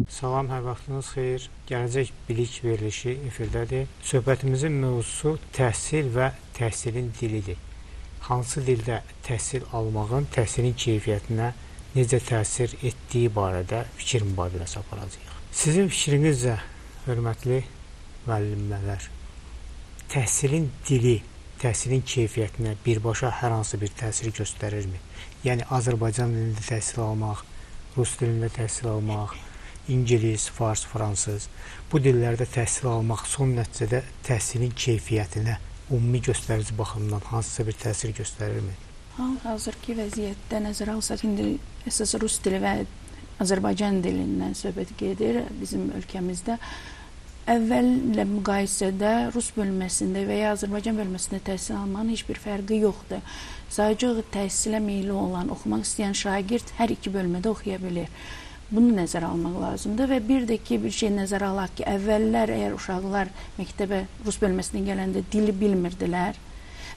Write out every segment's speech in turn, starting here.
Salam, hər vaxtınız xeyir. Gələcək bilik verilişi efirdədir. Söhbətimizin mövzusu təhsil və təhsilin dilidir. Hansı dildə təhsil almağın təhsilin keyfiyyətinə necə təsir etdiyi barədə fikir mübadiləsi aparacağıq. Sizin fikrinizcə, hörmətli müəllimlər, təhsilin dili təhsilin keyfiyyətinə birbaşa hər hansı bir təsir göstərirmi? Yəni, Azərbaycan dilində təhsil almaq, Rus dilində təhsil almaq, İngilis, fars, fransız, bu dillərdə təhsil almaq son nəticədə təhsilin keyfiyyətinə ümumi göstərici baxımdan hansısa bir təsir göstərirmi? Hal-hazırki vəziyyətdə nəzərə alsaq, indi əsas Rus dili və Azərbaycan dilindən söhbət gedir bizim ölkəmizdə. Əvvəllə müqayisədə Rus bölməsində və ya Azərbaycan bölməsində təhsil almanın heç bir fərqi yoxdur. Sadəcə təhsilə meyilli olan, oxumaq istəyən şagird hər iki bölmədə oxuya bilir. Bunu nəzərə almaq lazımdır və bir də ki, bir şey nəzərə alaq ki, əvvəllər əgər uşaqlar məktəbə Rus bölməsinə gələndə dili bilmirdilər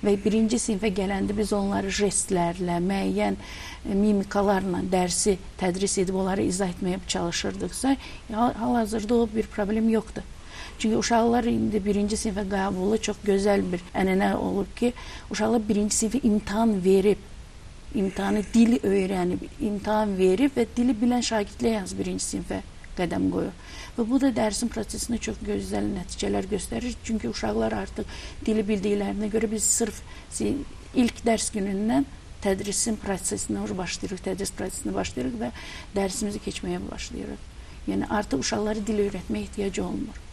və birinci sinifə gələndə biz onları jestlərlə, müəyyən mimikalarla dərsi tədris edib onları izah etməyə çalışırdıqsa, hal-hazırda o bir problem yoxdur. Çünki uşaqlar indi birinci sinifə qəbulu çox gözəl bir ənənə olub ki, uşaqlar birinci sinifə imtahan verib, imtahanı dili öyrənib, imtahan verib və dili bilən şagirdlər yalnız birinci sinifə qədəm qoyur. Və bu da dərsin prosesində çox gözəl nəticələr göstərir. Çünki uşaqlar artıq dili bildiklərinə görə biz sırf ilk dərs günündən tədrisin prosesinə başlayırıq, tədris prosesinə başlayırıq və dərsimizi keçməyə başlayırıq. Yəni artıq uşaqlara dil öyrətməyə ehtiyacı olmur.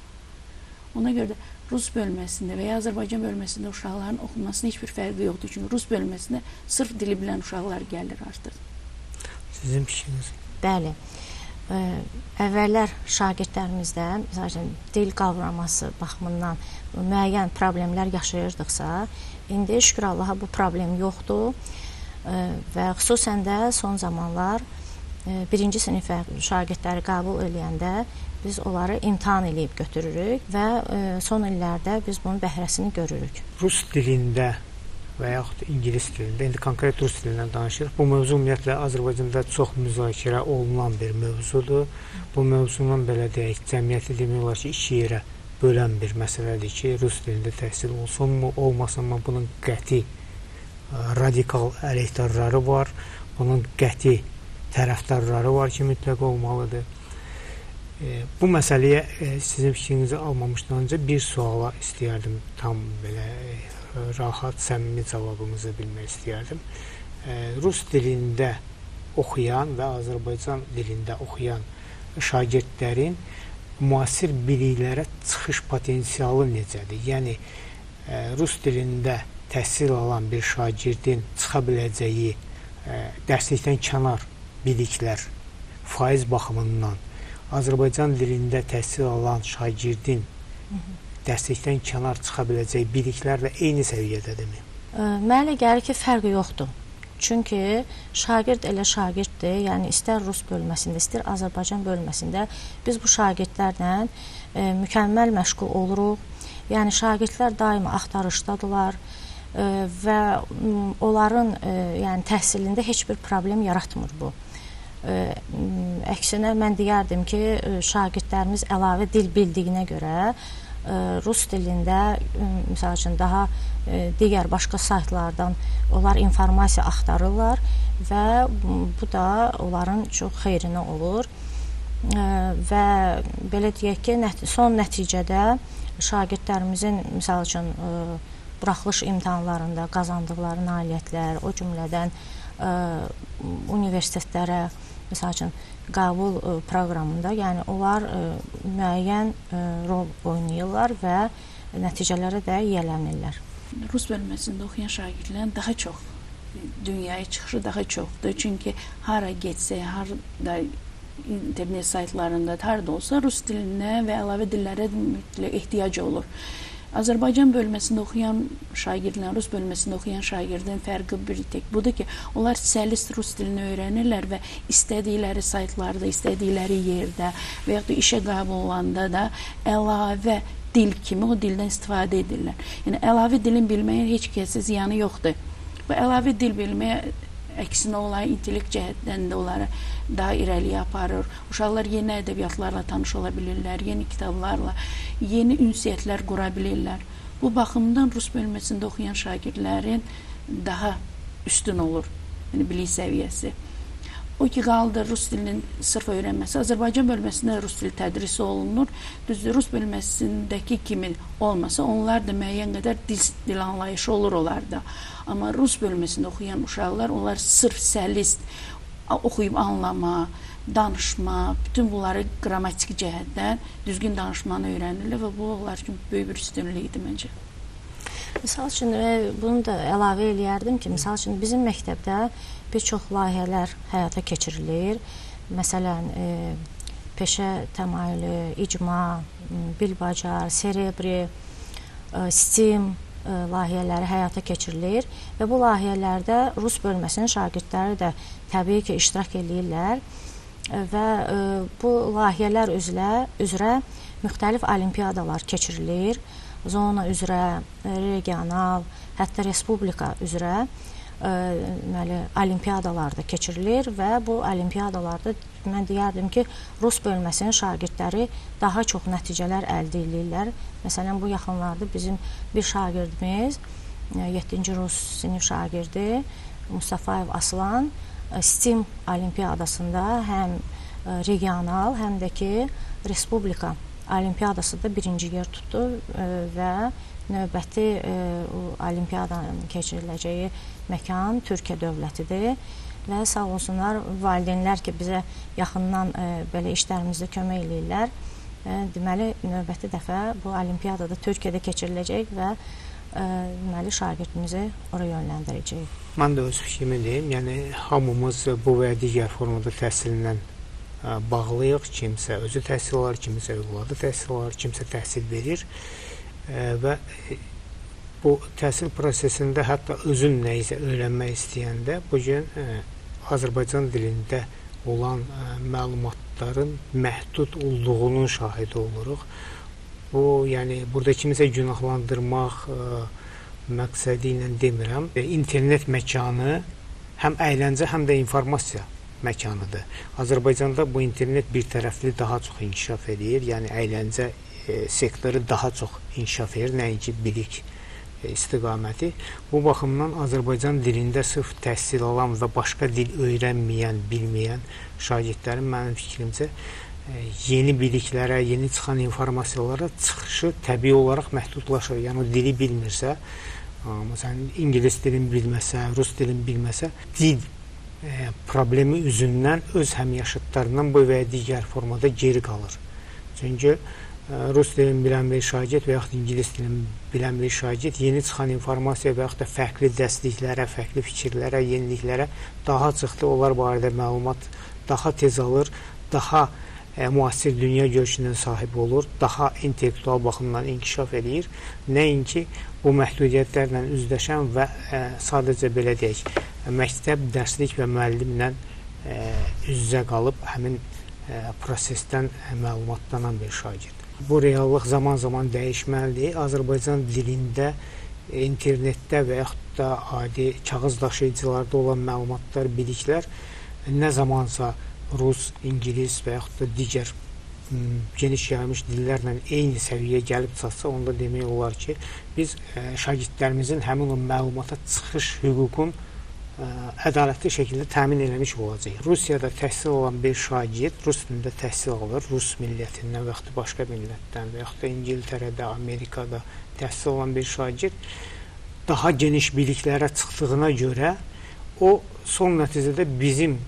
Ona görə də Rus bölməsində və ya Azərbaycan bölməsində uşaqların oxumasının heç bir fərqi yoxdur. Çünki Rus bölməsində sırf dili bilən uşaqlar gəlir artıq. Sizin fikriniz? Bəli. Əvvəllər şagirdlərimizdə məsələn, dil qavraması baxımından müəyyən problemlər yaşayırdıqsa, indi şükür Allaha bu problem yoxdur və xüsusən də son zamanlar birinci sinifə şagirdləri qəbul edəndə biz onları imtahan eləyib götürürük və son illərdə biz bunun bəhrəsini görürük. Rus dilində və yaxud İngilis dilində, indi konkret Rus dilindən danışırıq. Bu mövzu ümumiyyətlə Azərbaycanda çox müzakirə olunan bir mövzudur. Bu mövzunun belə deyək, cəmiyyəti demək olar ki, iki yerə bölən bir məsələdir ki, Rus dilində təhsil olsunmu, olmasınmı, bunun qəti radikal əleyhdarları var, bunun qəti tərəfdarları var ki, mütləq olmalıdır. Bu məsələyə sizin fikrinizi almamışdan öncə bir suala istəyərdim, tam belə rahat, səmimi cavabınızı bilmək istəyərdim. Rus dilində oxuyan və Azərbaycan dilində oxuyan şagirdlərin müasir biliklərə çıxış potensialı necədir? Yəni, Rus dilində təhsil alan bir şagirdin çıxa biləcəyi dərslikdən kənar biliklər faiz baxımından Azərbaycan dilində təhsil alan şagirdin dərslikdən kənar çıxa biləcəyi biliklər də eyni səviyyədədirmi? Mənə gəlir ki, fərqi yoxdur. Çünki şagird elə şagirddir, yəni istər Rus bölməsində, istər Azərbaycan bölməsində biz bu şagirdlərlə mükəmməl məşğul oluruq. Yəni şagirdlər daima axtarışdadılar və onların yəni, təhsilində heç bir problem yaratmır bu. Əksinə mən deyərdim ki, şagirdlərimiz əlavə dil bildiyinə görə Rus dilində misal üçün daha digər başqa saytlardan onlar informasiya axtarırlar və bu da onların çox xeyrinə olur və belə deyək ki, son nəticədə şagirdlərimizin misal üçün buraxılış imtahanlarında qazandıqları nailiyyətlər, o cümlədən universitetlərə misal üçün qəbul proqramında, yəni onlar müəyyən rol oynayırlar və nəticələrə də yiyələnirlər. Rus bölməsində oxuyan şagirdlərin daha çox dünyaya çıxışı daha çoxdur. Çünki hara getsə, harada internet saytlarında, harada olsa Rus dilinə və əlavə dillərə mütləq ehtiyac olur. Azərbaycan bölməsində oxuyan şagirdlərin, Rus bölməsində oxuyan şagirdin fərqi bir tek budur ki, onlar səlis Rus dilini öyrənirlər və istədikləri saytlarda, istədikləri yerdə və yaxud da işə qəbul olanda da əlavə dil kimi o dildən istifadə edirlər. Yəni, əlavə dilin bilməyə heç kəsə ziyanı yoxdur. Bu əlavə dil bilməyə əksinə onları intellekt cəhətdən də onları daha irəliyə aparır. Uşaqlar yeni ədəbiyyatlarla tanış ola bilirlər, yeni kitablarla, yeni ünsiyyətlər qura bilirlər. Bu baxımdan rus bölməsində oxuyan şagirdlərin daha üstün olur, yəni bilik səviyyəsi. O ki, qaldı rus dilinin sırf öyrənməsi. Azərbaycan bölməsində rus dili tədris olunur. Düzdür, rus bölməsindəki kimi olmasa, onlar da müəyyən qədər dil anlayışı olur onlarda. Amma rus bölməsində oxuyan uşaqlar, onlar sırf səlist oxuyub anlama, danışma, bütün bunları qrammatik cəhətdən düzgün danışmanı öyrənirlər və bu onlar üçün böyük bir üstünlükdür məncə. Misal üçün, bunu da əlavə eləyərdim ki, misal üçün bizim məktəbdə bir çox layihələr həyata keçirilir. Məsələn, peşə təmayülü, icma, bilbacar, serebri, STEAM layihələri həyata keçirilir və bu layihələrdə rus bölməsinin şagirdləri də təbii ki, iştirak edirlər və bu layihələr üzrə müxtəlif olimpiyadalar keçirilir. Zona üzrə, regional, hətta respublika üzrə olimpiyadalar da keçirilir və bu olimpiyadalarda mən deyərdim ki, rus bölməsinin şagirdləri daha çox nəticələr əldə edirlər. Məsələn, bu yaxınlarda bizim bir şagirdimiz, 7-ci rus sinif şagirdi Mustafayev Aslan STEAM olimpiyadasında həm regional, həm də ki, respublika olimpiyadasında birinci yer tutdu və növbəti olimpiyadanın keçiriləcəyi məkan Türkiyə dövlətidir və sağ olsunlar valideynlər ki, bizə yaxından belə işlərimizdə kömək edirlər. Deməli, növbəti dəfə bu olimpiyadada Türkiyədə keçiriləcək və deməli, şagirdimizi oraya yönləndirəcəyik. Mən də öz fikrimi deyim, yəni hamımız bu və digər formada təhsilindən bağlıyıq. Kimsə özü təhsil alır, kimsə övladı təhsil alır, kimsə təhsil verir və bu təhsil prosesində hətta özün nəyisə öyrənmək istəyəndə bugün Azərbaycan dilində olan məlumatların məhdud olduğunun şahidi oluruq. Bu, yəni burada kimisə günahlandırmaq məqsədi ilə demirəm. İnternet məkanı həm əyləncə, həm də informasiya məkanıdır. Azərbaycanda bu internet bir tərəfli daha çox inkişaf edir, yəni əyləncə sektoru daha çox inkişaf edir, nəinki bilik istiqaməti. Bu baxımdan Azərbaycan dilində sırf təhsil alan və başqa dil öyrənməyən, bilməyən şagirdlərin mənim fikrimcə yeni biliklərə, yeni çıxan informasiyalara çıxışı təbii olaraq məhdudlaşır. Yəni o dili bilmirsə, məsələn, ingilis dilini bilməsə, rus dilini bilməsə, dil problemi üzündən öz həmyaşıdlarından bu və ya digər formada geri qalır. Çünki rus dilini bilən bir şagird və yaxud ingilis dilini bilən bir şagird yeni çıxan informasiya və yaxud da fərqli dərsliklərə, fərqli fikirlərə, yeniliklərə daha çıxdı, onlar barədə məlumat daha tez alır, daha müasir dünya görüşünə sahib olur, daha intellektual baxımdan inkişaf edir. Nəinki bu məhdudiyyətlərlə üzləşən və sadəcə belə deyək, məktəb, dərslik və müəllimlə üz-üzə qalıb həmin prosesdən məlumatlanan bir şagird. Bu reallıq zaman-zaman dəyişməlidir. Azərbaycan dilində, internetdə və yaxud da adi kağız daşıyıcılarda olan məlumatlar, biliklər nə zamansa rus, ingilis və yaxud da digər geniş yayılmış dillərlə eyni səviyyəyə gəlib çatsa, onda demək olar ki, biz şagirdlərimizin həmin o məlumata çıxış hüququn ədalətli şəkildə təmin eləmiş olacaq. Rusiyada təhsil alan bir şagird rus dilində təhsil alır, rus millətindən və yaxud da başqa millətdən və yaxud da İngiltərədə, Amerikada təhsil alan bir şagird daha geniş biliklərə çıxdığına görə o son nəticədə bizim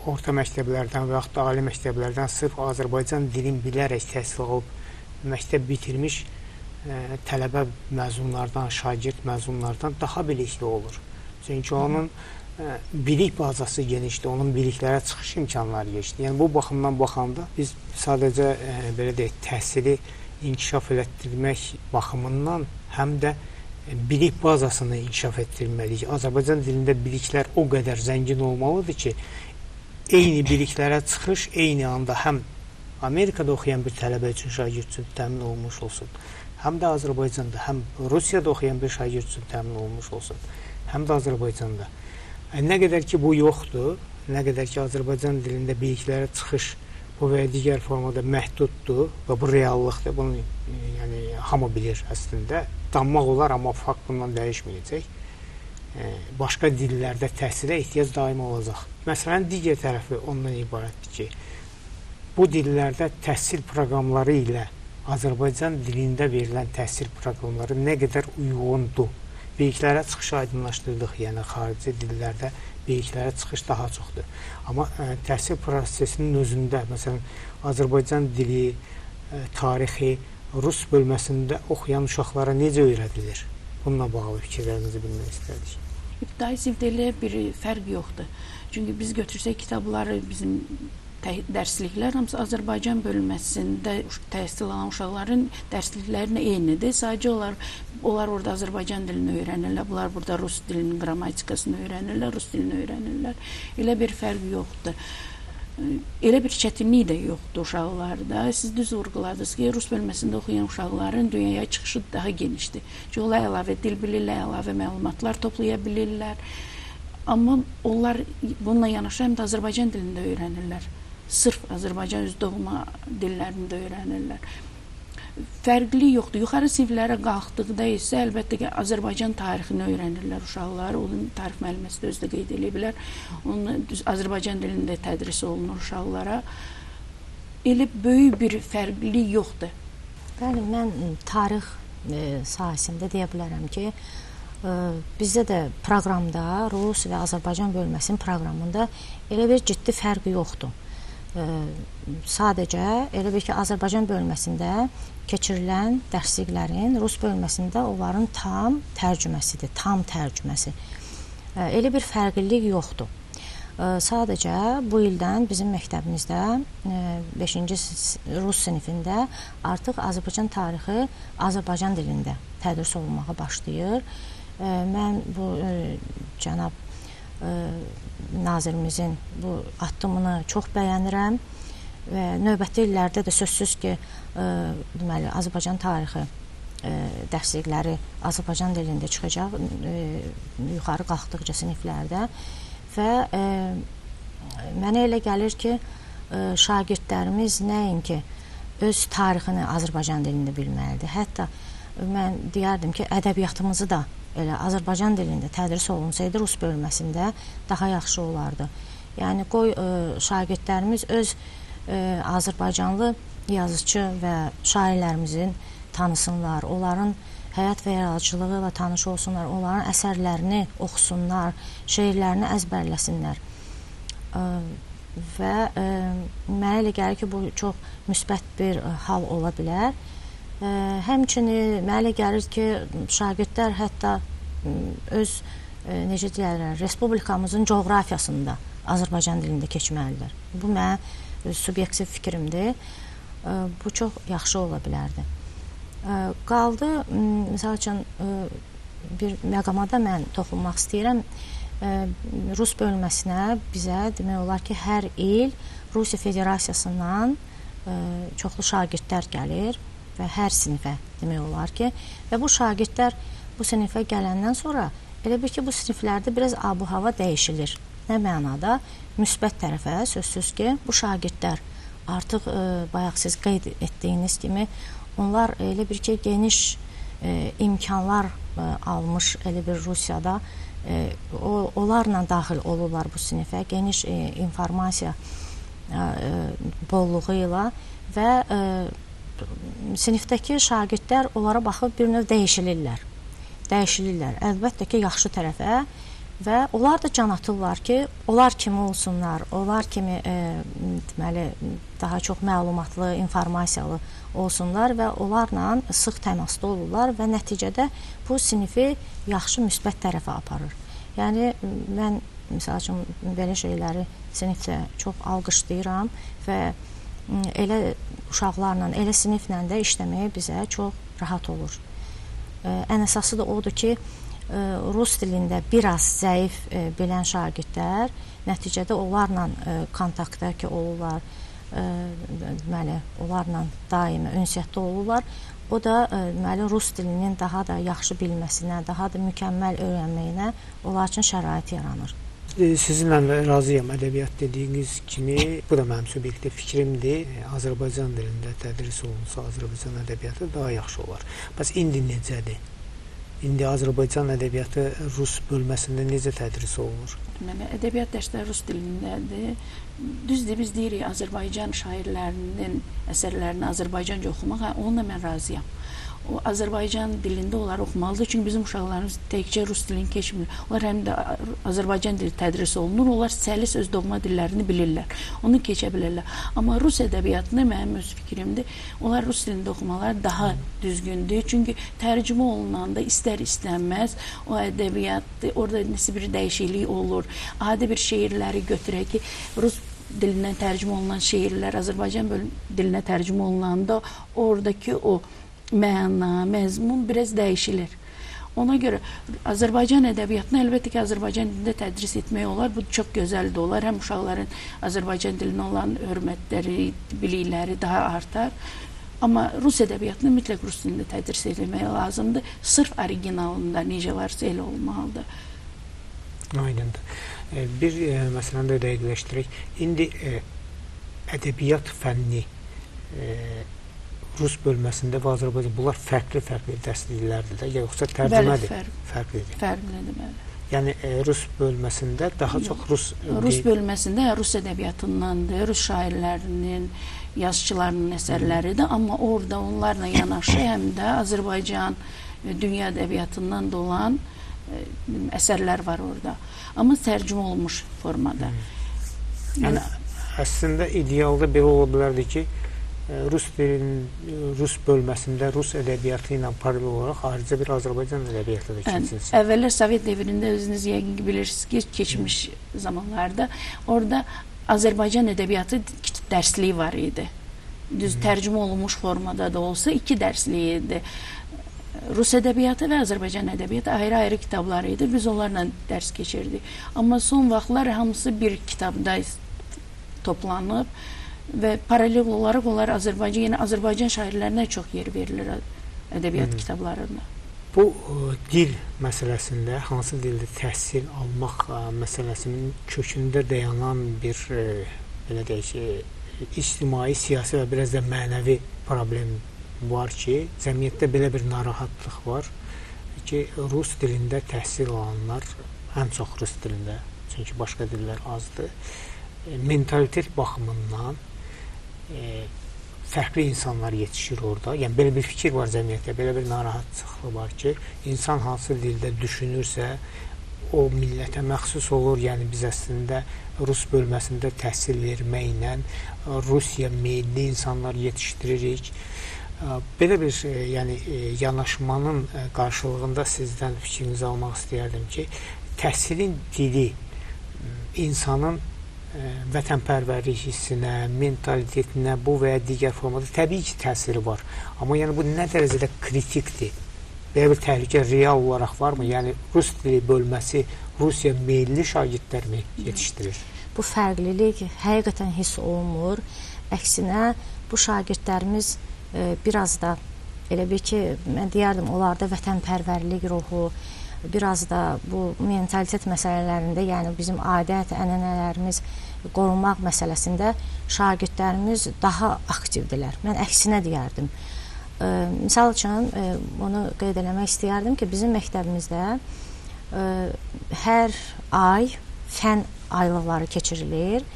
orta məktəblərdən və yaxud da ali məktəblərdən sırf Azərbaycan dilini bilərək təhsil alıb məktəb bitirmiş tələbə məzunlardan, şagird məzunlardan daha bilikli olur. Çünki onun bilik bazası genişdir, onun biliklərə çıxış imkanları genişdir. Yəni bu baxımdan baxanda biz sadəcə belə deyək, təhsili inkişaf etdirmək baxımından həm də bilik bazasını inkişaf etdirməliyik. Azərbaycan dilində biliklər o qədər zəngin olmalıdır ki, eyni biliklərə çıxış eyni anda həm Amerikada oxuyan bir tələbə üçün, şagird üçün təmin olunmuş olsun, həm də Azərbaycanda, həm Rusiyada oxuyan bir şagird üçün təmin olunmuş olsun, həm də Azərbaycanda. Nə qədər ki bu yoxdur, nə qədər ki Azərbaycan dilində biliklərə çıxış bu və ya digər formada məhduddur və bu reallıqdır. Bunu yəni hamı bilir əslində. Danmaq olar, amma fakt bundan dəyişməyəcək. Başqa dillərdə təhsilə ehtiyac daimi olacaq. Məsələn, digər tərəfi ondan ibarətdir ki, bu dillərdə təhsil proqramları ilə Azərbaycan dilində verilən təhsil proqramları nə qədər uyğundur. Biliklərə çıxışı aydınlaşdırdıq, yəni xarici dillərdə biliklərə çıxış daha çoxdur. Amma təhsil prosesinin özündə, məsələn, Azərbaycan dili, tarixi, rus bölməsində oxuyan uşaqlara necə öyrədilir? Bununla bağlı fikirlərinizi bilmək istərdik. İbtidai sinifdə elə bir fərq yoxdur. Çünki biz götürsək kitabları, bizim dərsliklər hamısı Azərbaycan bölməsində təhsil alan uşaqların dərsliklərinə eynidir. Sadəcə onlar orada Azərbaycan dilini öyrənirlər, bunlar burada rus dilinin qrammatikasını öyrənirlər, rus dilini öyrənirlər. Elə bir fərq yoxdur. Elə bir çətinlik də yoxdur uşaqlarda. Siz düz vurğuladınız ki, rus bölməsində oxuyan uşaqların dünyaya çıxışı daha genişdir. Çünki onlar əlavə dil bilirlər, əlavə məlumatlar toplaya bilirlər. Amma onlar bununla yanaşı həm də Azərbaycan dilində öyrənirlər. Sırf Azərbaycan öz doğma dillərində öyrənirlər. Fərqli yoxdur. Yuxarı siniflərə qalxdıqda isə əlbəttə ki, Azərbaycan tarixini öyrənirlər uşaqlar. Onun tarix müəlliməsi də özü də qeyd edə bilər. Onun Azərbaycan dilində tədris olunur uşaqlara. Elə böyük bir fərqlilik yoxdur. Bəli, mən tarix sahəsində deyə bilərəm ki, bizdə də proqramda, Rus və Azərbaycan bölməsinin proqramında elə bir ciddi fərqi yoxdur. Sadəcə elə bir ki, Azərbaycan bölməsində keçirilən dərsliklərin Rus bölməsində onların tam tərcüməsidir, tam tərcüməsi. Elə bir fərqlilik yoxdur. Sadəcə bu ildən bizim məktəbimizdə 5-ci Rus sinifində artıq Azərbaycan tarixi Azərbaycan dilində tədris olunmağa başlayır. Mən bu cənab nazirimizin bu addımını çox bəyənirəm və növbəti illərdə də sözsüz ki, deməli Azərbaycan tarixi dərslikləri Azərbaycan dilində çıxacaq yuxarı qalxdıqca siniflərdə və mənə elə gəlir ki, şagirdlərimiz nəinki öz tarixini Azərbaycan dilində bilməlidir. Hətta mən deyərdim ki, ədəbiyyatımızı da elə Azərbaycan dilində tədris olunsaydı Rus bölməsində daha yaxşı olardı. Yəni qoy şagirdlərimiz öz Azərbaycanlı yazıcı və şairlərimizin tanısınlar, onların həyat və yaradıcılığı ilə tanış olsunlar, onların əsərlərini oxusunlar, şeirlərini əzbərləsinlər. Və mənə elə gəlir ki, bu çox müsbət bir hal ola bilər. Həmçinin mənə elə gəlir ki, şagirdlər hətta öz, necə deyərlər, respublikamızın coğrafiyasında Azərbaycan dilində keçməlidir. Bu mənim subyektiv fikrimdir. Bu çox yaxşı ola bilərdi. Qaldı, misal üçün, bir məqamada mən toxunmaq istəyirəm. Rus bölməsinə bizə demək olar ki, hər il Rusiya Federasiyasından çoxlu şagirdlər gəlir və hər sinifə demək olar ki, və bu şagirdlər bu sinifə gələndən sonra elə bir ki, bu siniflərdə biraz abu-hava dəyişilir. Nə mənada? Müsbət tərəfə sözsüz ki, bu şagirdlər artıq bayaq siz qeyd etdiyiniz kimi onlar elə bir ki, geniş imkanlar almış elə bir Rusiyada onlarla daxil olurlar bu sinifə, geniş informasiya bolluğu ilə və sinifdəki şagirdlər onlara baxıb bir növ dəyişilirlər. Əlbəttə ki, yaxşı tərəfə və onlar da can atırlar ki, onlar kimi olsunlar, onlar kimi deməli, daha çox məlumatlı, informasiyalı olsunlar və onlarla sıx təmasda olurlar və nəticədə bu sinifi yaxşı müsbət tərəfə aparır. Yəni, mən misal üçün belə şeyləri sinifdə çox alqışlayıram və elə uşaqlarla, elə siniflə də işləməyə bizə çox rahat olur. Ən əsası da odur ki, Rus dilində biraz zəif bilən şagirdlər nəticədə onlarla kontaktda ki, olurlar, deməli, onlarla daimi ünsiyyətdə olurlar. O da deməli, Rus dilinin daha da yaxşı bilməsinə, daha da mükəmməl öyrənməyinə onlar üçün şərait yaranır. sizinlə razıyam. Ədəbiyyat dediyiniz kimi, bu da mənim subyektiv fikrimdir. Azərbaycan dilində tədris olunsa Azərbaycan ədəbiyyatı daha yaxşı olar. Bəs indi necədir? İndi Azərbaycan ədəbiyyatı rus bölməsində necə tədris olunur? Deməli, ədəbiyyat dərsləri rus dilindədir. Düzdür, biz deyirik Azərbaycan şairlərinin əsərlərini Azərbaycanca oxumaq, onunla mən razıyam. O Azərbaycan dilində onlar oxumalıdır. Çünki bizim uşaqlarımız təkcə rus dilini keçmir. Onlar həm də Azərbaycan dili tədris olunur. Onlar səlis öz doğma dillərini bilirlər. Onu keçə bilirlər. Amma rus ədəbiyyatını mənim öz fikrimdir. Onlar rus dilində oxumalar daha düzgündür. Çünki tərcümə olunanda istər-istənməz o ədəbiyyat orada nəsə bir dəyişiklik olur. Adi bir şeirləri götürək ki, rus dilindən tərcümə olunan şeirlər Azərbaycan dilinə tərcümə olunanda oradakı o məna, məzmun biraz dəyişilir. Ona görə Azərbaycan ədəbiyyatını əlbəttə ki, Azərbaycan dilində tədris etmək olar. Bu çox gözəldir olar. Həm uşaqların Azərbaycan dilinə olan hörmətləri, bilikləri daha artar. Amma rus ədəbiyyatını mütləq rus dilində tədris etmək lazımdır. Sırf originalında necə varsa elə olmalıdır. Aydındır. Bir məsələni də dəqiqləşdirək. İndi ədəbiyyat fənni rus bölməsində və Azərbaycan bunlar fərqli dərsliklərdir də, yoxsa tərcümədir? Fərqlidir. Fərqlidir, bəli. Yəni rus bölməsində daha çox rus bölməsində rus ədəbiyyatındandır, rus şairlərinin, yazıçılarının əsərləridir, amma orada onlarla yanaşı həm də Azərbaycan dünya ədəbiyyatından da olan əsərlər var orada. Amma tərcümə olunmuş formada. Yəni əslində idealda belə ola bilərdi ki, rus bölməsində rus ədəbiyyatı ilə paralel olaraq xaricə bir Azərbaycan ədəbiyyatı da keçilsin. Əvvəllər Sovet devrində özünüz yəqin ki, bilirsiniz ki, keçmiş zamanlarda orada Azərbaycan ədəbiyyatı dərsliyi var idi. Düz tərcümə olunmuş formada da olsa 2 dərsliyi idi. Rus ədəbiyyatı və Azərbaycan ədəbiyyatı ayrı-ayrı kitablar idi. Biz onlarla dərs keçirdik. Amma son vaxtlar hamısı bir kitabda toplanıb və paralel olaraq onlar Azərbaycan şairlərinə çox yer verilir ədəbiyyat kitablarında. Bu dil məsələsində, hansı dildə təhsil almaq məsələsinin kökündə dayanan bir belə deyək ki, ictimai, siyasi və biraz da mənəvi problem var ki, cəmiyyətdə belə bir narahatlıq var ki, rus dilində təhsil alanlar, ən çox rus dilində, çünki başqa dillər azdır, mentalitet baxımından fərqli insanlar yetişir orada. Yəni belə bir fikir var cəmiyyətdə, belə bir narahatçılığı var ki, insan hansı dildə düşünürsə, o millətə məxsus olur. Yəni biz əslində rus bölməsində təhsil verməklə Rusiya meylli insanlar yetişdiririk. Belə bir yanaşmanın qarşılığında sizdən fikrinizi almaq istəyərdim ki, təhsilin dili insanın vətənpərvərlik hissinə, mentalitetinə bu və ya digər formada təbii ki, təsiri var. Amma yəni bu nə dərəcədə kritikdir? Belə bir təhlükə real olaraq varmı? Yəni rus dili bölməsi Rusiya meylli şagirdlərmi yetişdirir? Bu fərqlilik həqiqətən hiss olunmur. Əksinə bu şagirdlərimiz biraz da elə bir ki, mən deyərdim, onlarda vətənpərvərlik ruhu, biraz da bu mentalitet məsələlərində, yəni bizim adət, ənənələrimiz qorunmaq məsələsində şagirdlərimiz daha aktivdirlər. Mən əksinə deyərdim. Misal üçün, onu qeyd eləmək istəyərdim ki, bizim məktəbimizdə hər ay fən aylıqları keçirilir.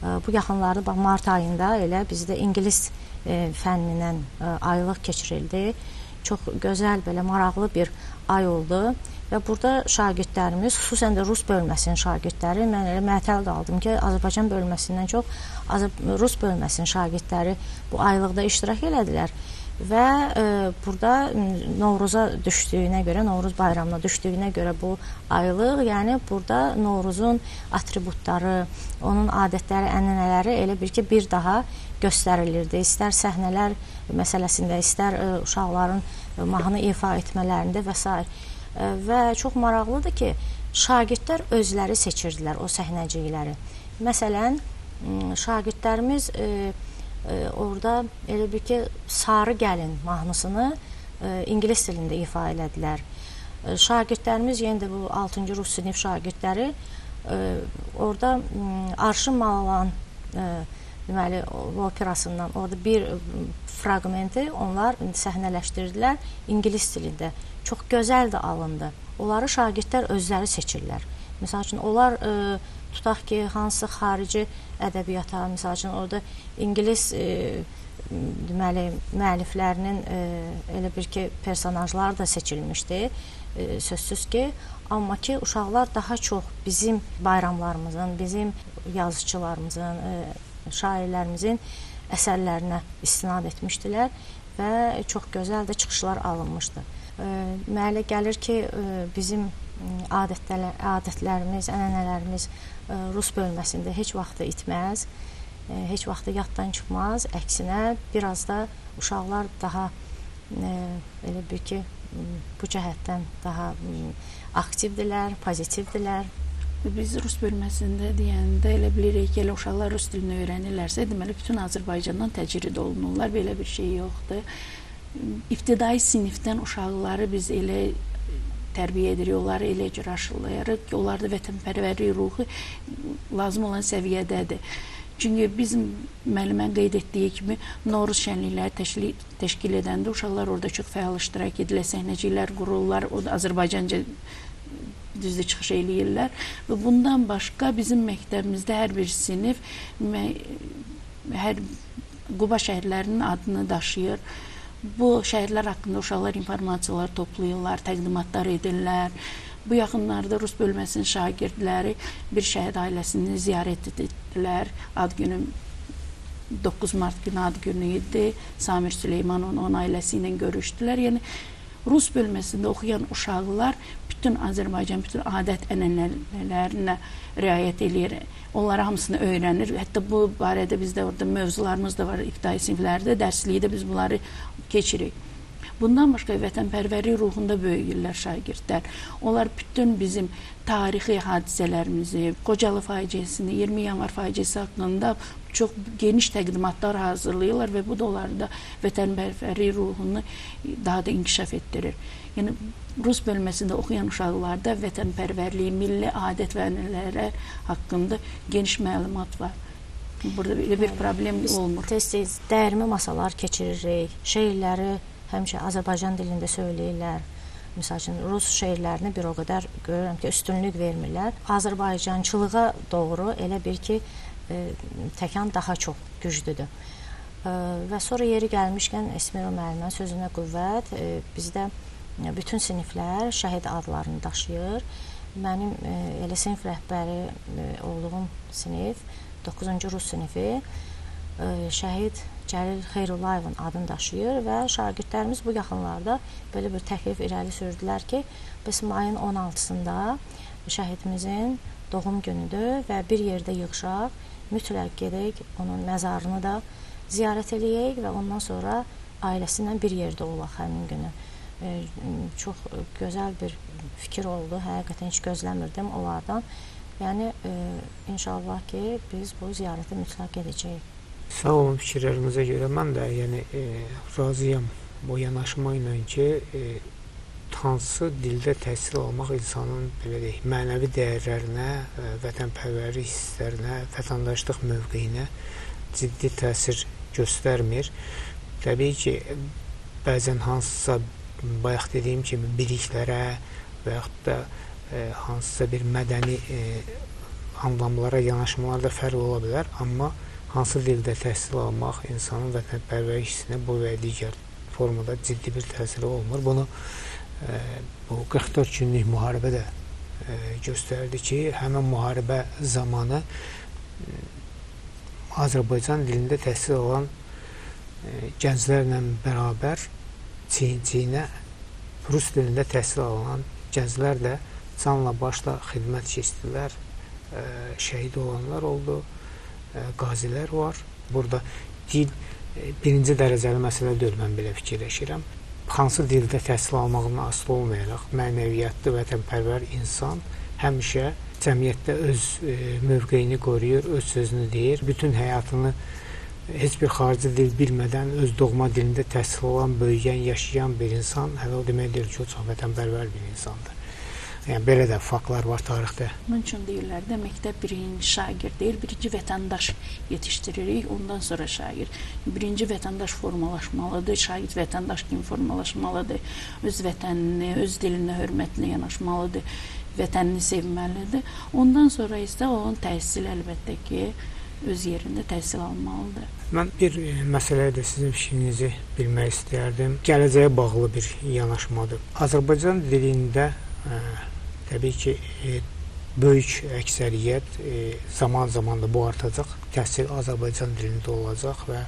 Bu yaxınlarda, mart ayında elə bizdə ingilis fənnindən aylıq keçirildi. Çox gözəl, belə maraqlı bir ay oldu. Və burada şagirdlərimiz, xüsusən də rus bölməsinin şagirdləri, mən elə məətəl qaldım ki, Azərbaycan bölməsindən çox rus bölməsinin şagirdləri bu aylıqda iştirak elədilər. Və burada Novruza düşdüyünə görə, Novruz bayramına düşdüyünə görə bu aylıq, yəni burada Novruzun atributları, onun adətləri, ənənələri elə bir ki, bir daha göstərilirdi. İstər səhnələr məsələsində, istər uşaqların mahnı ifa etmələrində və s. Və çox maraqlıdır ki, şagirdlər özləri seçirdilər o səhnəcikləri. Məsələn, şagirdlərimiz orada elə bir ki, Sarı Gəlin mahnısını ingilis dilində ifa elədilər. Şagirdlərimiz, yenə də bu 6-cı rus sinif şagirdləri Orada Arşın Malalan deməli operasından orada bir fraqmenti onlar səhnələşdirdilər ingilis dilində. Çox gözəl də alındı. Onları şagirdlər özləri seçirlər. Məsəl üçün onlar tutaq ki, hansı xarici ədəbiyyata, məsəl üçün orada ingilis deməli müəlliflərinin elə bir ki personajlar da seçilmişdi. Sözsüz ki, amma ki uşaqlar daha çox bizim bayramlarımızın, bizim yazıçılarımızın, şairlərimizin əsərlərinə istinad etmişdilər və çox gözəl də çıxışlar alınmışdı. Mənə gəlir ki, bizim adətlərimiz, ənənələrimiz rus bölməsində heç vaxt itməz, heç vaxt yaddan çıxmaz. Əksinə, biraz da uşaqlar daha elə bir ki, bu cəhətdən daha aktivdirlər, pozitivdirlər. Biz rus bölməsində deyəndə elə bilirik ki, elə uşaqlar rus dilini öyrənirlərsə, deməli bütün Azərbaycandan təcrid olunurlar. Belə bir şey yoxdur. İbtidai sinifdən uşaqları biz elə tərbiyə edirik, onları elə cür aşılayarıq ki, onlarda vətənpərvərlik ruhu lazım olan səviyyədədir. Çünki bizim müəllimən qeyd etdiyi kimi Novruz şənlikləri təşkil edəndə uşaqlar orada çox fəal iştirak edirlər, səhnəciklər qururlar, o da Azərbaycanca düzdür çıxış eləyirlər və bundan başqa bizim məktəbimizdə hər bir sinif Quba şəhərlərinin adını daşıyır. Bu şəhərlər haqqında uşaqlar informasiyalar toplayırlar, təqdimatlar edirlər. Bu yaxınlarda rus bölməsinin şagirdləri bir şəhid ailəsini ziyarət etdilər. Ad günü 9 mart günü ad günü idi. Samir Süleymanov onun ailəsi ilə görüşdülər. Yəni rus bölməsində oxuyan uşaqlar bütün Azərbaycan, bütün adət ənənələrinə riayət eləyir. Onlara hamısını öyrənir. Hətta bu barədə bizdə orada mövzularımız da var. İbtidai siniflərdə, dərslikdə biz bunları keçirik. Bundan başqa vətənpərvərlik ruhunda böyüyürlər şagirdlər. Onlar bütün bizim tarixi hadisələrimizi, Xocalı faciəsini, 20 yanvar faciəsi haqqında çox geniş təqdimatlar hazırlayırlar və bu da onlarda vətənpərvərlik ruhunu daha da inkişaf etdirir. Yəni rus bölməsində oxuyan uşaqlarda vətənpərvərlik, milli adət və ənənələr haqqında geniş məlumat var. Burada belə bir problem olmur. Tez-tez dəyirmi masalar keçiririk, şeirləri həmişə Azərbaycan dilində söyləyirlər. Məsəl üçün, rus şeirlərini bir o qədər görürəm ki, üstünlük vermirlər. Azərbaycançılığa doğru elə bir ki, təkan daha çox güclüdür. Və sonra yeri gəlmişkən Esmero müəllimə sözünə qüvvət, bizdə bütün siniflər şəhid adlarını daşıyır. Mənim elə sinif rəhbəri olduğum sinif, 9-cu rus sinifi şəhid Cəlil Xeyrulayevin adını daşıyır və şagirdlərimiz bu yaxınlarda belə bir təklif irəli sürdülər ki, biz mayın 16-sında şəhidimizin doğum günüdür və bir yerdə yığışaq, mütləq gedək, onun məzarını da ziyarət eləyək və ondan sonra ailəsi ilə bir yerdə olaq həmin günü. Çox gözəl bir fikir oldu, həqiqətən heç gözləmirdim onlardan. Yəni, inşallah ki, biz bu ziyarətə mütləq edəcəyik. Sağ olun fikirlərimizə görə. Mən də razıyam bu yanaşma ilə ki, hansı dildə təhsil almaq insanın belə deyək, mənəvi dəyərlərinə, vətənpərvərlik hisslərinə, vətəndaşlıq mövqeyinə ciddi təsir göstərmir. Təbii ki, bəzən hansısa bayaq dediyim kimi biliklərə və yaxud da hansısa bir mədəni anlamlara, yanaşmalarda fərq ola bilər, amma hansı dildə təhsil almaq insanın vətənpərvərlik hissinə bu və digər formada ciddi bir təsiri olmur. Bunu bu 44 günlük müharibə də göstərdi ki, həmin müharibə zamanı Azərbaycan dilində təhsil alan gənclərlə bərabər çiyin-çiyinə rus dilində təhsil alan gənclər də canla başla xidmət keçdilər, şəhid olanlar oldu, qazilər var. Burada dil birinci dərəcəli məsələ deyil, mən belə fikirləşirəm. Hansı dildə təhsil almağından asılı olmayaraq mənəviyyatlı, vətənpərvər insan həmişə cəmiyyətdə öz mövqeyini qoruyur, öz sözünü deyir. Bütün həyatını heç bir xarici dil bilmədən öz doğma dilində təhsil alan, böyüyən, yaşayan bir insan hələ o demək deyil ki, o çox vətənpərvər bir insandır. Yəni belə də faktlar var tarixdə. Bunun üçün deyirlər də məktəb birinci şagird deyil, birinci vətəndaş yetişdiririk, ondan sonra şagird. Birinci vətəndaş formalaşmalıdır, şagird vətəndaş kimi formalaşmalıdır, öz vətənini, öz dilinə hörmətlə yanaşmalıdır, vətənini sevməlidir. Ondan sonra isə onun təhsili əlbəttə ki, öz yerində təhsil almalıdır. Mən bir məsələyə də sizin fikrinizi bilmək istəyərdim. Gələcəyə bağlı bir yanaşmadır. Azərbaycan dilində təbii ki, böyük əksəriyyət zaman-zaman da bu artacaq. Təhsil Azərbaycan dilində olacaq və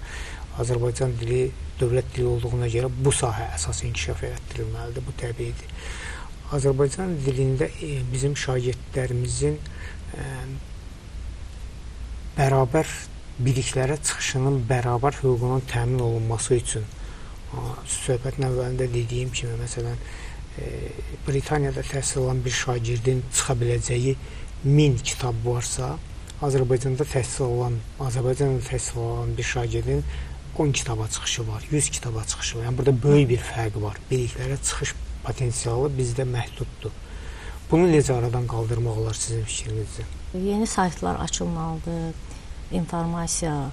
Azərbaycan dili dövlət dili olduğuna görə bu sahə əsas inkişaf etdirilməlidir. Bu təbiidir. Azərbaycan dilində bizim şagirdlərimizin bərabər biliklərə çıxışının bərabər hüququnun təmin olunması üçün söhbətin əvvəlində dediyim kimi, məsələn, Britaniyada təhsil alan bir şagirdin çıxa biləcəyi 1000 kitab varsa, Azərbaycanda təhsil alan bir şagirdin 10 kitaba çıxışı var, 100 kitaba çıxışı var. Yəni burada böyük bir fərq var. Biliklərə çıxış potensialı bizdə məhduddur. Bunu necə aradan qaldırmaq olar sizin fikrinizcə? Yeni saytlar açılmalıdır, informasiya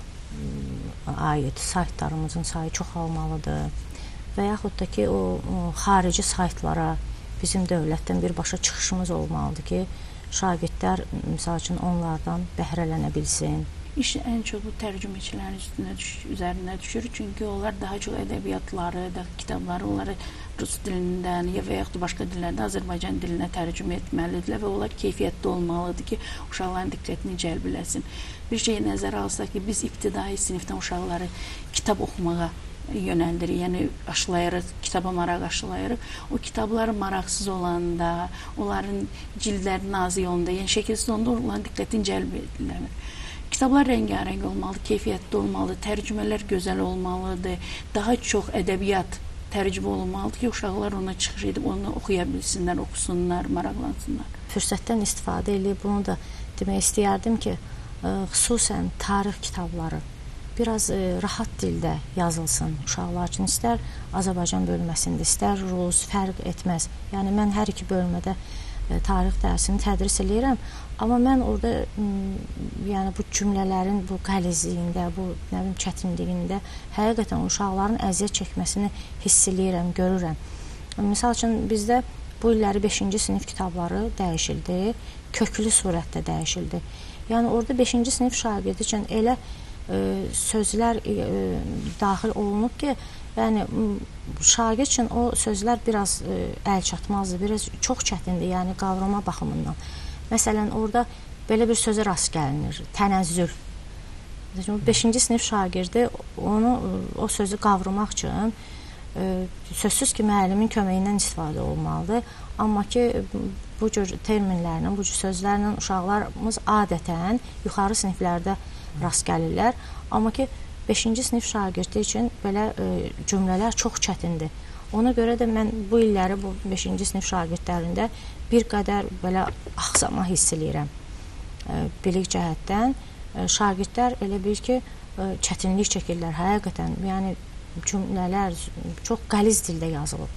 aid saytlarımızın sayı çoxalmalıdır və yaxud da ki, o xarici saytlara bizim dövlətdən birbaşa çıxışımız olmalıdır ki, şagirdlər, misal üçün, onlardan bəhrələnə bilsin. İş ən çox bu tərcüməçilərin üzərinə düşür, çünki onlar daha çox ədəbiyyatları, kitabları onları rus dilindən ya və yaxud da başqa dillərdə Azərbaycan dilinə tərcümə etməlidirlər və onlar keyfiyyətli olmalıdır ki, uşaqların diqqətini cəlb eləsin. Bir şeyi nəzərə alsaq ki, biz ibtidai sinifdən uşaqları kitab oxumağa yönəldirik, yəni aşılayırıq, kitaba maraq aşılayırıq. O kitablar maraqsız olanda, onların cildləri nazik olanda, yəni şəkilsiz olanda onların diqqətini cəlb edilir. Kitablar rəngarəng olmalıdır, keyfiyyətli olmalıdır, tərcümələr gözəl olmalıdır, daha çox ədəbiyyat tərcümə olmalıdır ki, uşaqlar ona çıxış edib onu oxuya bilsinlər, oxusunlar, maraqlansınlar. Fürsətdən istifadə edib bunu da demək istəyərdim ki, xüsusən tarix kitabları biraz rahat dildə yazılsın uşaqlar üçün. İstər Azərbaycan bölməsində, istər rus, fərq etməz. Yəni mən hər iki bölmədə tarix dərsini tədris edirəm, amma mən orada yəni bu cümlələrin bu qəlizliyində, bu nə bilim çətinliyində həqiqətən uşaqların əziyyət çəkməsini hiss eləyirəm, görürəm. Misal üçün bizdə bu illəri 5-ci sinif kitabları dəyişildi, köklü surətdə dəyişildi. Yəni orada 5-ci sinif şagirdi üçün elə sözlər daxil olunub ki, yəni şagird üçün o sözlər biraz əlçatmazdır, biraz çox çətindir, yəni qavrama baxımından. Məsələn, orada belə bir sözə rast gəlinir, tənəzzül. 5-ci sinif şagirdi o sözü qavramaq üçün sözsüz ki, müəllimin köməyindən istifadə olmalıdır. Amma ki, bu cür terminlərlə, bu cür sözlərlə uşaqlarımız adətən yuxarı siniflərdə rast gəlirlər. Amma ki, 5-ci sinif şagirdi üçün belə cümlələr çox çətindir. Ona görə də mən bu illəri bu 5-ci sinif şagirdlərində bir qədər belə axsama hiss eləyirəm. Bilik cəhətdən şagirdlər elə bil ki, çətinlik çəkirlər həqiqətən. Yəni cümlələr çox qəliz dildə yazılıb.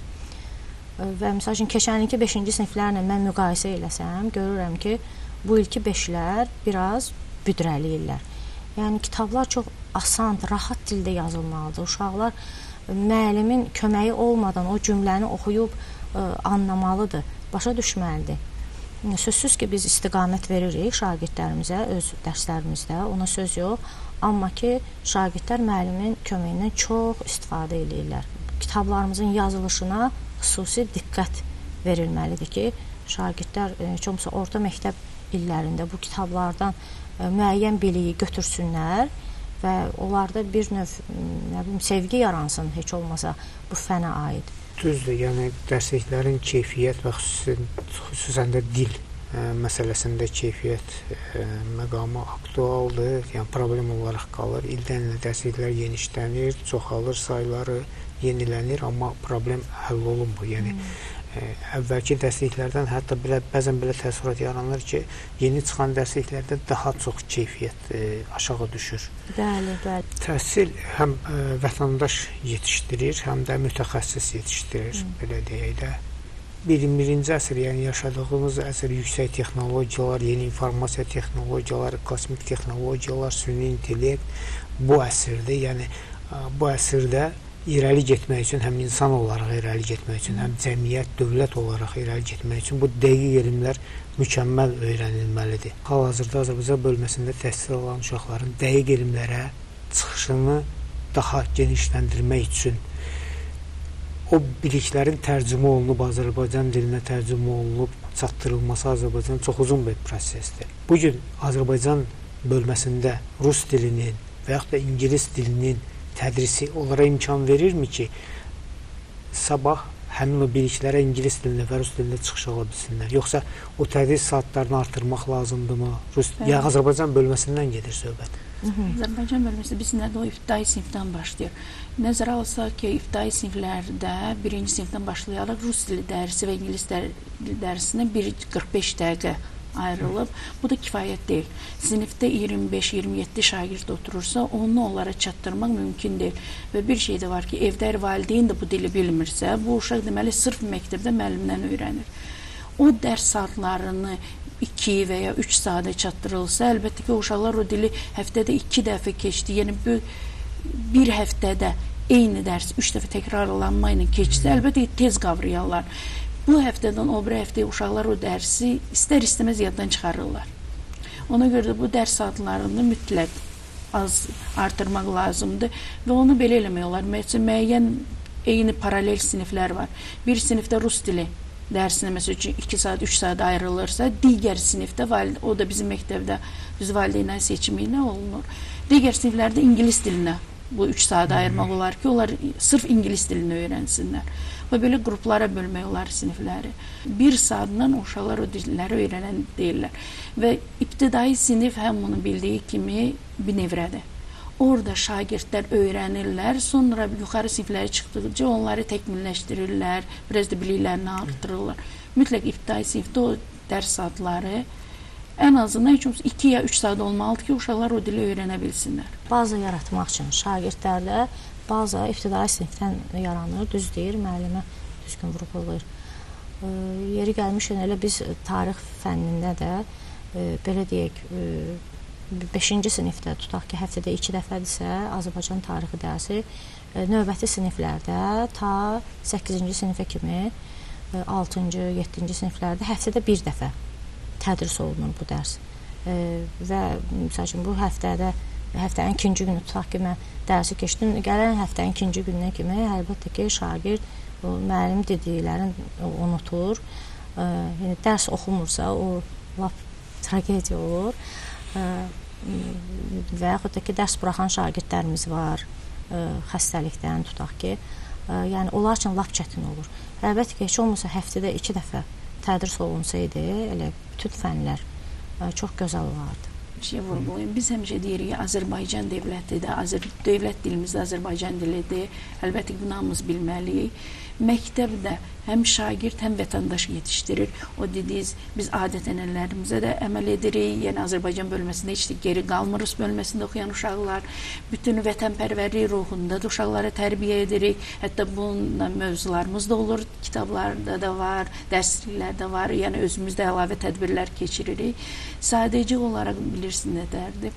Və məsəl üçün keçənki 5-ci siniflərlə mən müqayisə eləsəm, görürəm ki, bu ilki 5-lər biraz büdrəliyirlər. Yəni kitablar çox asan, rahat dildə yazılmalıdır. Uşaqlar müəllimin köməyi olmadan o cümləni oxuyub anlamalıdır, başa düşməlidir. Sözsüz ki, biz istiqamət veririk şagirdlərimizə öz dərslərimizdə, ona söz yox. Amma ki, şagirdlər müəllimin köməyindən çox istifadə edirlər. Kitablarımızın yazılışına xüsusi diqqət verilməlidir ki, şagirdlər çoxsa orta məktəb illərində bu kitablardan müəyyən biliyi götürsünlər və onlarda bir növ sevgi yaransın, heç olmasa bu fənə aid. Düzdür, yəni dərsliklərin keyfiyyət və xüsusən də dil məsələsində keyfiyyət məqamı aktualdır, yəni problem olaraq qalır. İldən ilə dərsliklər genişlənir, çoxalır, sayları yenilənir, amma problem həll olunmur. Yəni əvvəlki dərsliklərdən hətta bəzən belə təəssürat yaranır ki, yeni çıxan dərsliklərdə daha çox keyfiyyət aşağı düşür. Bəli, bəli. Təhsil həm vətəndaş yetişdirir, həm də mütəxəssis yetişdirir, belə deyək də. 21-ci əsr, yəni yaşadığımız əsr yüksək texnologiyalar, yeni informasiya texnologiyaları, kosmik texnologiyalar, süni intellekt bu əsrdir. Yəni bu əsrdə irəli getmək üçün, həm insan olaraq irəli getmək üçün, həm cəmiyyət, dövlət olaraq irəli getmək üçün bu dəqiq elmlər mükəmməl öyrənilməlidir. Hal-hazırda Azərbaycan bölməsində təhsil alan uşaqların dəqiq elmlərə çıxışını daha genişləndirmək üçün o biliklərin tərcümə olunub, Azərbaycan dilinə tərcümə olunub, çatdırılması Azərbaycan çox uzun bir prosesdir. Bugün Azərbaycan bölməsində rus dilinin və yaxud da ingilis dilinin tədrisi onlara imkan verirmi ki, sabah həmin o biliklərə ingilis dilində və rus dilində çıxış ala bilsinlər? Yoxsa o tədris saatlarını artırmaq lazımdırmı? Yəni Azərbaycan bölməsindən gedir söhbət. Azərbaycan bölməsində biz nədə o ibtidai sinifdən başlayır. Nəzərə alsaq ki, ibtidai siniflərdə birinci sinifdən başlayaraq rus dili dərsi və ingilis dili dərsinə 45 dəqiqə ayrılıb. Bu da kifayət deyil. Sinifdə 25-27 şagird oturursa, onu onlara çatdırmaq mümkün deyil. Və bir şey də var ki, evdə valideyn də bu dili bilmirsə, bu uşaq deməli sırf məktəbdə müəllimdən öyrənir. O dərs saatlarını 2 və ya 3 saata çatdırılsa, əlbəttə ki, uşaqlar o dili həftədə 2 dəfə keçdi. Yəni, bir həftədə eyni dərs 3 dəfə təkrarlanma ilə keçsə, əlbəttə ki, tez qavrayarlar. Bu həftədən o bir həftəyə uşaqlar o dərsi istər-istəməz yaddan çıxarırlar. Ona görə də bu dərs saatlarını mütləq az artırmaq lazımdır və onu belə eləmək olar. Məsələn, müəyyən eyni paralel siniflər var. Bir sinifdə rus dili dərsinə məsəl üçün 2 saat, 3 saat ayrılırsa, digər sinifdə, o da bizim məktəbdə biz valideynlərin seçimi ilə olunur. Digər siniflərdə ingilis dilinə bu 3 saat ayırmaq olar ki, onlar sırf ingilis dilini öyrənsinlər. Və belə qruplara bölmək olar sinifləri. 1 saatdan uşaqlar o dilləri öyrənən deyirlər. Və ibtidai sinif həm onu bildiyi kimi binivrədir. Orada şagirdlər öyrənirlər, sonra yuxarı sinifləri çıxdıqca onları təkmilləşdirirlər, biraz da biliklərini artırırlar. Mütləq ibtidai sinifdə o dərs saatları ən azından 2 ya 3 saat olmalıdır ki, uşaqlar o dili öyrənə bilsinlər. Baza yaratmaq üçün şagirdlərdə baza ibtidai sinifdən yaranır, düz deyir, müəllimə düzgün vurğulayır. Yeri gəlmişkən elə biz tarix fənnində də belə deyək, 5-ci sinifdə tutaq ki, həftədə 2 dəfədirsə Azərbaycan tarixi dərsi, növbəti siniflərdə ta 8-ci sinifə kimi 6-cı, 7-ci siniflərdə həftədə 1 dəfə tədris olunur bu dərs. Və məsəl üçün bu həftənin 2-ci günü tutaq ki, mən dərsi keçdim, gələn həftənin 2-ci gününə kimi əlbəttə ki, şagird müəllim dediklərini unutur. Yəni dərs oxumursa, o lap tragediya olur. Və yaxud da ki, dərs buraxan şagirdlərimiz var, xəstəlikdən tutaq ki, yəni onlar üçün lap çətin olur. Əlbəttə ki, heç olmasa həftədə 2 dəfə tədris olunsaydı, elə bütün fənlər çox gözəl olardı. Bir şey vurğulayım. Biz həmişə deyirik ki, Azərbaycan dövlətidir, dövlət dilimiz də Azərbaycan dilidir. Əlbəttə ki, bunu hamımız bilməliyik. Məktəbdə həm şagird, həm vətəndaş yetişdirir. O dediyiniz, biz adət-ənənələrimizə də əməl edirik. Yəni, Azərbaycan bölməsində heç də geri qalmır, Rus bölməsində oxuyan uşaqlar. Bütün vətənpərvərlik ruhunda da uşaqlara tərbiyə edirik. Hətta bununla mövzularımız da olur, kitablarda da var, dərsliklərdə var. Yəni, özümüzdə əlavə tədbirlər keçiririk. Sadəcə olaraq bilirsin nədərdir?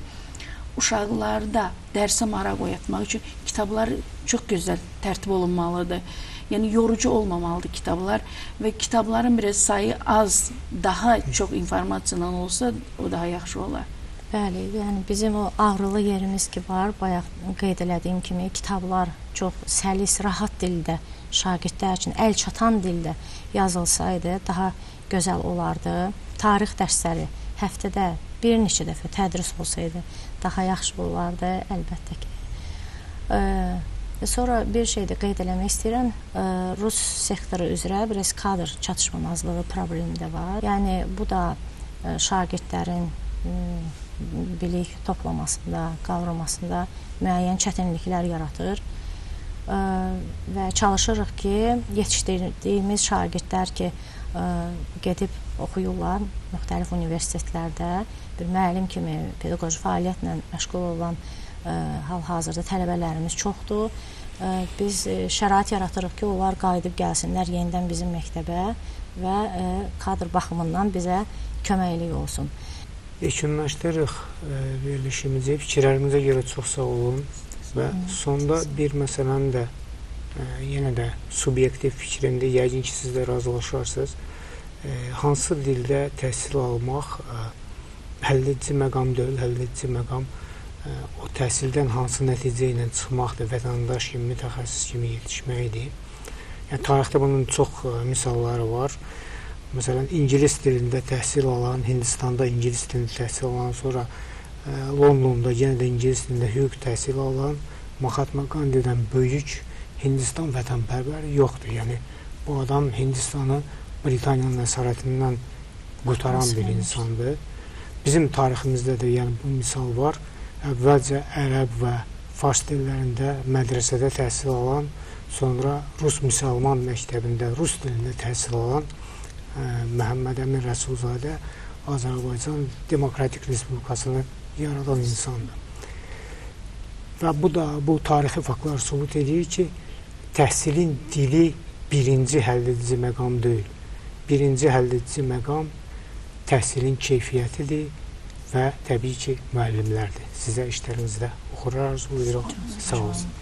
Uşaqlarda dərsə maraq oyatmaq üçün kitablar çox gözəl tərtib olunmalıdır. Yəni, yorucu olmamalıdır kitablar və kitabların biraz sayı az, daha çox informasiyadan olsa, o daha yaxşı olar. Bəli, yəni bizim o ağrılı yerimiz ki var, bayaq qeyd elədiyim kimi kitablar çox səlis, rahat dildə, şagirdlər üçün əl çatan dildə yazılsaydı, daha gözəl olardı. Tarix dərsləri həftədə bir neçə dəfə tədris olsaydı, daha yaxşı olardı, əlbəttə ki. Sonra bir şey də qeyd eləmək istəyirəm, Rus sektoru üzrə biraz kadr çatışmamazlığı problemi də var. Yəni, bu da şagirdlərin bilik toplamasında, qavramasında müəyyən çətinliklər yaradır və çalışırıq ki, yetişdirdiyimiz şagirdlər ki, gedib oxuyurlar müxtəlif universitetlərdə, bir müəllim kimi pedaqoji fəaliyyətlə məşğul olan hal-hazırda tələbələrimiz çoxdur. Biz şərait yaratırıq ki, onlar qayıdıb gəlsinlər yenidən bizim məktəbə və kadr baxımından bizə köməklik olsun. Yekunlaşdırırıq verilişimizi. Fikirlərinizə görə çox sağ olun və sonda bir məsələni də yenə də subyektiv fikrimdə, yəqin ki, siz də razılaşarsınız. Hansı dildə təhsil almaq həlledici məqam deyil, həlledici məqam o təhsildən hansı nəticə ilə çıxmaqdır, vətəndaş kimi, mütəxəssis kimi yetişməkdir. Yəni, tarixdə bunun çox misalları var. Məsələn, ingilis dilində təhsil alan, Hindistanda ingilis dilində təhsil alan, sonra Londonda yenə də ingilis dilində hüquq təhsil alan, Mahatma Gandhi'dən böyük Hindistan vətənpərvəri yoxdur. Yəni, bu adam Hindistanı Britaniyanın əsarətindən qurtaran bir insandır. Bizim tariximizdə də yəni, bu misal var. Əvvəlcə ərəb və fars dillərində mədrəsədə təhsil alan, sonra Rus müsəlman məktəbində Rus dilində təhsil alan Məhəmməd Əmin Rəsulzadə Azərbaycan Demokratik Respublikasını yaradan insandır. Və bu tarixi faktlar sübut edir ki, təhsilin dili birinci həlledici məqam deyil. Birinci həlledici məqam təhsilin keyfiyyətidir və təbii ki, müəllimlərdir. Sizə işlərinizdə uğurlar arzulayırıq. Sağ olun.